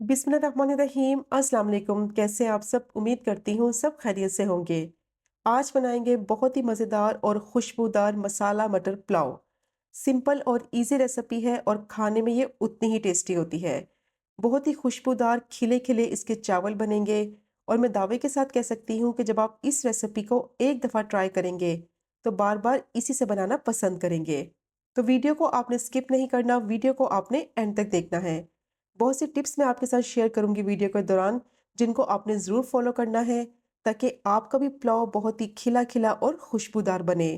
बिस्मिल्लाहिर्रहमानिर्रहीम। अस्सलाम वालेकुम। कैसे हैं आप सब? उम्मीद करती हूँ सब खैरियत से होंगे। आज बनाएंगे बहुत ही मज़ेदार और खुशबूदार मसाला मटर पुलाव। सिंपल और इजी रेसिपी है और खाने में ये उतनी ही टेस्टी होती है। बहुत ही खुशबूदार खिले खिले इसके चावल बनेंगे और मैं दावे के साथ कह सकती हूँ कि जब आप इस रेसिपी को एक दफ़ा ट्राई करेंगे तो बार बार इसी से बनाना पसंद करेंगे। तो वीडियो को आपने स्किप नहीं करना, वीडियो को आपने एंड तक देखना है। बहुत सी टिप्स मैं आपके साथ शेयर करूंगी वीडियो के दौरान, जिनको आपने ज़रूर फॉलो करना है ताकि आपका भी पुलाव बहुत ही खिला खिला और खुशबूदार बने।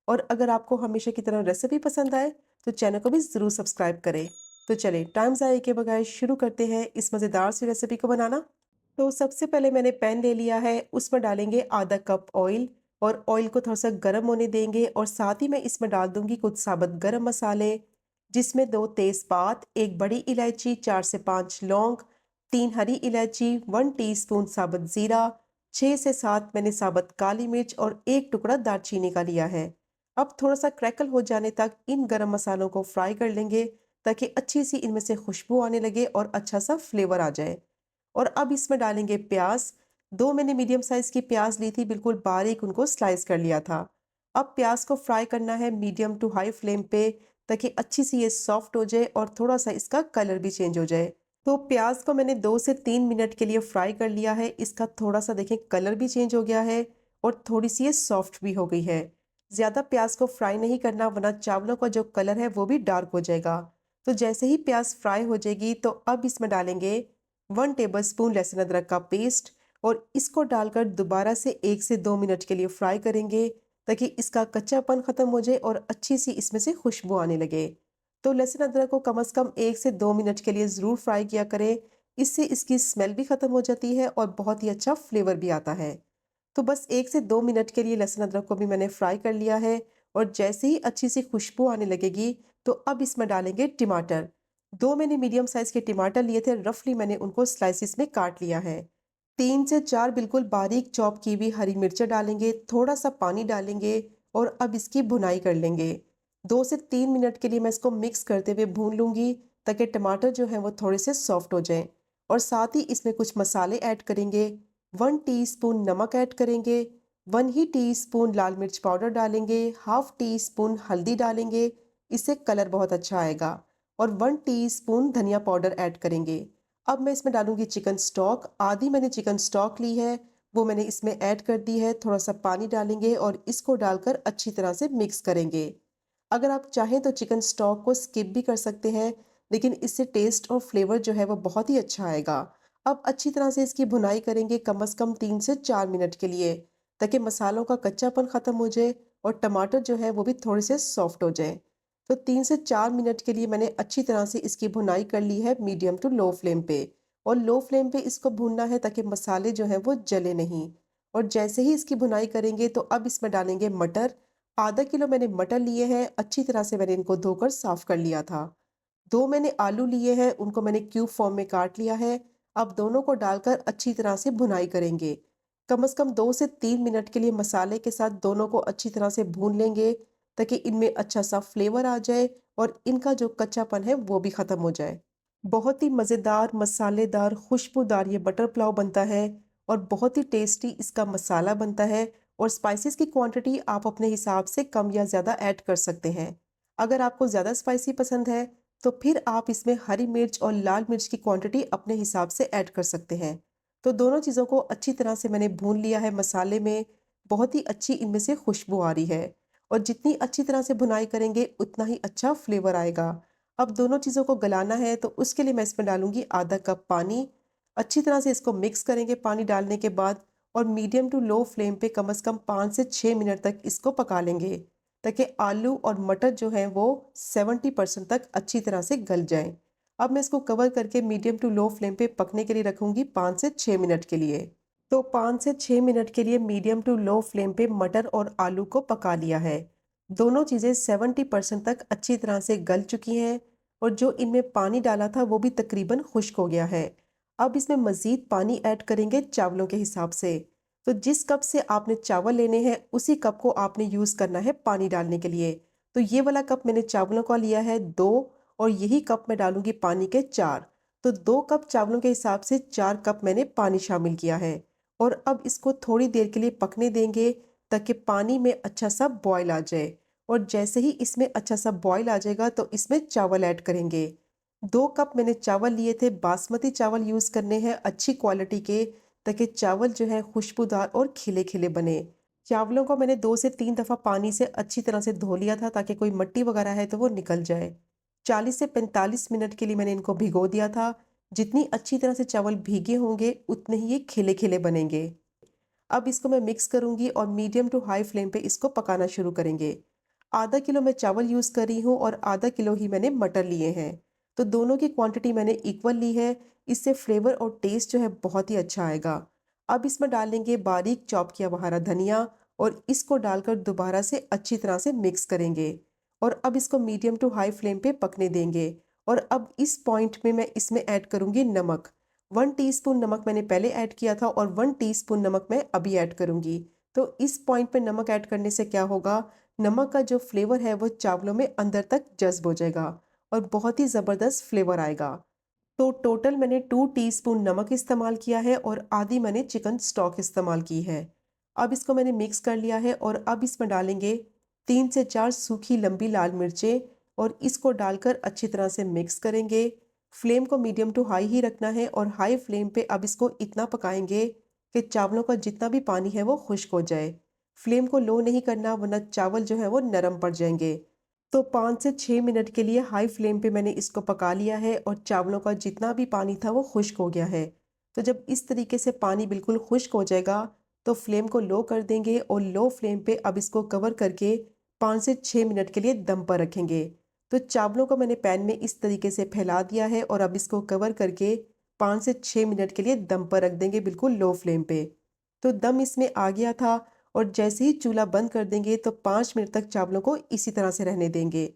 और अगर आपको हमेशा की तरह रेसिपी पसंद आए तो चैनल को भी ज़रूर सब्सक्राइब करें। तो चलें, टाइम ज़ाया के बगैर शुरू करते हैं इस मज़ेदार सी रेसिपी को बनाना। तो सबसे पहले मैंने पैन ले लिया है, उसमें डालेंगे आधा कप ऑयल और ऑयल को थोड़ा सा गर्म होने देंगे और साथ ही मैं इसमें डाल दूंगी कुछ साबुत गरम मसाले, जिसमें 2 तेज़पात, 1 बड़ी इलायची, 4 से 5 लौंग, 3 हरी इलायची, 1 टीस्पून साबुत ज़ीरा, 6 से 7 मैंने साबुत काली मिर्च और 1 टुकड़ा दालचीनी का लिया है। अब थोड़ा-सा क्रैकल हो जाने तक इन गरम मसालों को फ्राई कर लेंगे ताकि अच्छी सी इनमें से खुशबू आने लगे और अच्छा सा फ्लेवर आ जाए। और अब इसमें डालेंगे प्याज। 2 मैंने मीडियम साइज़ की प्याज ली थी, बिल्कुल बारीक उनको स्लाइस कर लिया था। अब प्याज को फ्राई करना है मीडियम टू हाई फ्लेम पे ताकि अच्छी सी ये सॉफ्ट हो जाए और थोड़ा-सा इसका कलर भी चेंज हो जाए। तो प्याज को मैंने 2 से 3 मिनट के लिए फ्राई कर लिया है। इसका थोड़ा-सा देखें कलर भी चेंज हो गया है और थोड़ी-सी ये सॉफ्ट भी हो गई है। ज़्यादा प्याज को फ्राई नहीं करना वरना चावलों का जो कलर है वो भी डार्क हो जाएगा। तो जैसे ही प्याज फ्राई हो जाएगी तो अब इसमें डालेंगे 1 टेबलस्पून लहसुन अदरक का पेस्ट और इसको डालकर दोबारा से 1 से 2 मिनट के लिए फ्राई करेंगे ताकि इसका कच्चापन ख़त्म हो जाए और अच्छी सी इसमें से खुशबू आने लगे। तो लहसुन अदरक को कम से कम 1 से 2 मिनट के लिए ज़रूर फ्राई किया करें। इससे इसकी स्मेल भी ख़त्म हो जाती है और बहुत ही अच्छा फ्लेवर भी आता है। तो बस 1 से 2 मिनट के लिए लहसुन अदरक को भी मैंने फ्राई कर लिया है और जैसे ही अच्छी सी खुशबू आने लगेगी तो अब इसमें डालेंगे टमाटर। 2 मैंने मीडियम साइज़ के टमाटर लिए थे, रफली मैंने उनको स्लाइसिस में काट लिया है। 3 से 4 बिल्कुल बारीक चॉप की हुई हरी मिर्चें डालेंगे, थोड़ा-सा पानी डालेंगे और अब इसकी भुनाई कर लेंगे। 2 से 3 मिनट के लिए मैं इसको मिक्स करते हुए भून लूँगी ताकि टमाटर जो हैं वो थोड़े से सॉफ्ट हो जाएँ। और साथ ही इसमें कुछ मसाले ऐड करेंगे। 1 टीस्पून नमक ऐड करेंगे, 1 ही टीस्पून लाल मिर्च पाउडर डालेंगे, हाफ टी स्पून हल्दी डालेंगे, इससे कलर बहुत अच्छा आएगा और 1 टीस्पून धनिया पाउडर ऐड करेंगे। अब मैं इसमें डालूँगी चिकन स्टॉक, आधी मैंने चिकन स्टॉक ली है, वो मैंने इसमें ऐड कर दी है। थोड़ा-सा पानी डालेंगे और इसको डालकर अच्छी तरह से मिक्स करेंगे। अगर आप चाहें तो चिकन स्टॉक को स्किप भी कर सकते हैं, लेकिन इससे टेस्ट और फ्लेवर जो है वो बहुत ही अच्छा आएगा। अब अच्छी तरह से इसकी भुनाई करेंगे कम से कम 3 से 4 मिनट के लिए, ताकि मसालों का कच्चापन ख़त्म हो जाए और टमाटर जो है वो भी थोड़े से सॉफ्ट हो जाएँ। तो 3 से 4 मिनट के लिए मैंने अच्छी तरह से इसकी भुनाई कर ली है मीडियम टू लो फ्लेम पे। और लो फ्लेम पे इसको भूनना है ताकि मसाले जो हैं वो जले नहीं। और जैसे ही इसकी भुनाई करेंगे तो अब इसमें डालेंगे मटर। आधा किलो मैंने मटर लिए हैं, अच्छी तरह से मैंने इनको धोकर साफ़ कर लिया था। 2 मैंने आलू लिए हैं, उनको मैंने क्यूब फॉर्म में काट लिया है। अब दोनों को डालकर अच्छी तरह से भुनाई करेंगे। कम से कम 2 से 3 मिनट के लिए मसाले के साथ दोनों को अच्छी तरह से भून लेंगे ताकि इनमें अच्छा सा फ्लेवर आ जाए और इनका जो कच्चापन है वो भी ख़त्म हो जाए। बहुत ही मज़ेदार, मसालेदार, खुशबूदार ये बटर पुलाव बनता है और बहुत ही टेस्टी इसका मसाला बनता है। और स्पाइसेस की क्वांटिटी आप अपने हिसाब से कम या ज़्यादा ऐड कर सकते हैं। अगर आपको ज़्यादा स्पाइसी पसंद है तो फिर आप इसमें हरी मिर्च और लाल मिर्च की क्वांटिटी अपने हिसाब से ऐड कर सकते हैं। तो दोनों चीज़ों को अच्छी तरह से मैंने भून लिया है मसाले में। बहुत ही अच्छी इनमें से खुशबू आ रही है और जितनी अच्छी तरह से भुनाई करेंगे उतना ही अच्छा फ्लेवर आएगा। अब दोनों चीज़ों को गलाना है तो उसके लिए मैं इसमें डालूंगी आधा कप पानी। अच्छी तरह से इसको मिक्स करेंगे पानी डालने के बाद और मीडियम टू लो फ्लेम पे कम से कम 5 से 6 मिनट तक इसको पका लेंगे ताकि आलू और मटर जो है वो 70% तक अच्छी तरह से गल जाएं। अब मैं इसको कवर करके मीडियम टू लो फ्लेम पे पकने के लिए रखूंगी 5 से 6 मिनट के लिए। तो 5 से 6 मिनट के लिए मीडियम टू लो फ्लेम पे मटर और आलू को पका लिया है। दोनों चीज़ें 70% तक अच्छी तरह से गल चुकी हैं और जो इनमें पानी डाला था वो भी तकरीबन खुश्क हो गया है। अब इसमें मज़ीद पानी ऐड करेंगे चावलों के हिसाब से। तो जिस कप से आपने चावल लेने हैं उसी कप को आपने यूज़ करना है पानी डालने के लिए। तो ये वाला कप मैंने चावलों का लिया है 2 और यही कप मैं डालूंगी पानी के 4। तो 2 कप चावलों के हिसाब से 4 कप मैंने पानी शामिल किया है और अब इसको थोड़ी देर के लिए पकने देंगे ताकि पानी में अच्छा सा बॉयल आ जाए। और जैसे ही इसमें अच्छा सा बॉयल आ जाएगा तो इसमें चावल ऐड करेंगे। 2 कप मैंने चावल लिए थे, बासमती चावल यूज़ करने हैं अच्छी क्वालिटी के, ताकि चावल जो है खुशबूदार और खिले-खिले बने। चावलों को मैंने 2 से 3 दफ़ा पानी से अच्छी तरह से धो लिया था ताकि कोई मिट्टी वगैरह है तो वो निकल जाए। 40 से 45 मिनट के लिए मैंने इनको भिगो दिया था। जितनी अच्छी तरह से चावल भीगे होंगे उतने ही ये खिले-खिले बनेंगे। अब इसको मैं मिक्स करूँगी और मीडियम टू हाई फ्लेम पे इसको पकाना शुरू करेंगे। आधा किलो मैं चावल यूज़ कर रही हूँ और आधा किलो ही मैंने मटर लिए हैं। तो दोनों की क्वांटिटी मैंने इक्वल ली है। इससे फ्लेवर और टेस्ट जो है बहुत ही अच्छा आएगा। अब इसमें डालेंगे बारीक चॉप किया हुआ हरा धनिया और इसको डालकर दोबारा से अच्छी तरह से मिक्स करेंगे। और अब इसको मीडियम टू हाई फ्लेम पे पकने देंगे। और अब इस पॉइंट में मैं इसमें ऐड करूँगी नमक। 1 टीस्पून नमक मैंने पहले ऐड किया था और 1 टीस्पून नमक मैं अभी ऐड करूँगी। तो इस पॉइंट पे नमक ऐड करने से क्या होगा, नमक का जो फ्लेवर है वो चावलों में अंदर तक जज़्ब हो जाएगा और बहुत ही ज़बरदस्त फ्लेवर आएगा। तो टोटल मैंने 2 टीस्पून नमक इस्तेमाल किया है और आधी मैंने चिकन स्टॉक इस्तेमाल की है। अब इसको मैंने मिक्स कर लिया है और अब इसमें डालेंगे 3 से 4 सूखी लंबी लाल मिर्चें और इसको डालकर अच्छी तरह से मिक्स करेंगे। फ्लेम को मीडियम टू हाई ही रखना है और हाई फ्लेम पे अब इसको इतना पकाएंगे कि चावलों का जितना भी पानी है वो खुश्क हो जाए। फ्लेम को लो नहीं करना वरना चावल जो है वो नरम पड़ जाएंगे। तो 5 से 6 मिनट के लिए हाई फ्लेम पे मैंने इसको पका लिया है और चावलों का जितना भी पानी था वो खुश्क हो गया है। तो जब इस तरीके से पानी बिल्कुल खुश्क हो जाएगा तो फ्लेम को लो कर देंगे और लो फ्लेम पे अब इसको कवर करके 5 से 6 मिनट के लिए दम पर रखेंगे। तो चावलों को मैंने पैन में इस तरीके से फैला दिया है और अब इसको कवर करके 5 से 6 मिनट के लिए दम पर रख देंगे बिल्कुल लो फ्लेम पे। तो दम इसमें आ गया था और जैसे ही चूल्हा बंद कर देंगे तो 5 मिनट तक चावलों को इसी तरह से रहने देंगे।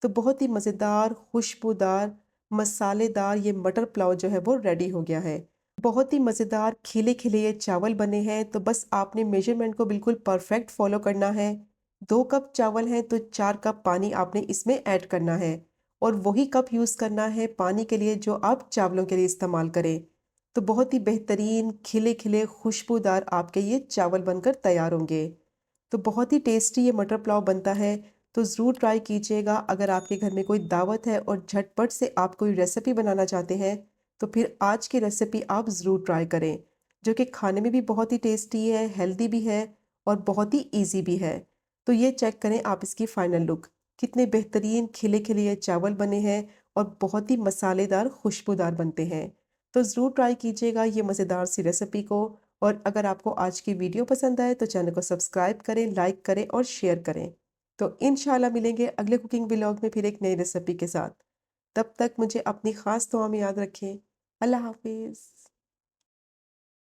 तो बहुत ही मज़ेदार, खुशबूदार, मसालेदार ये मटर पुलाव जो है वो रेडी हो गया है। बहुत ही मज़ेदार खिले-खिले ये चावल बने हैं, तो बस आपने मेज़रमेंट को बिल्कुल परफेक्ट फ़ॉलो करना है। 2 कप चावल हैं तो 4 कप पानी आपने इसमें ऐड करना है और वही कप यूज़ करना है पानी के लिए जो आप चावलों के लिए इस्तेमाल करें। तो बहुत ही बेहतरीन खिले-खिले खुशबूदार आपके ये चावल बनकर तैयार होंगे। तो बहुत ही टेस्टी ये मटर पुलाव बनता है, तो ज़रूर ट्राई कीजिएगा। अगर आपके घर में कोई दावत है और झटपट से आप कोई रेसिपी बनाना चाहते हैं, तो फिर आज की रेसिपी आप ज़रूर ट्राई करें, जो कि खाने में भी बहुत ही टेस्टी है, हेल्दी भी है और बहुत ही ईज़ी भी है। तो ये चेक करें आप इसकी फाइनल लुक, कितने बेहतरीन खिले-खिले ये चावल बने हैं और बहुत ही मसालेदार, खुशबूदार बनते हैं। तो ज़रूर ट्राई कीजिएगा ये मज़ेदार सी रेसिपी को। और अगर आपको आज की वीडियो पसंद आए तो चैनल को सब्सक्राइब करें, लाइक करें और शेयर करें। तो इंशाल्लाह मिलेंगे अगले कुकिंग व्लॉग में फिर एक नई रेसिपी के साथ। तब तक मुझे अपनी ख़ास दुआ में याद रखें। अल्लाह हाफ़िज़।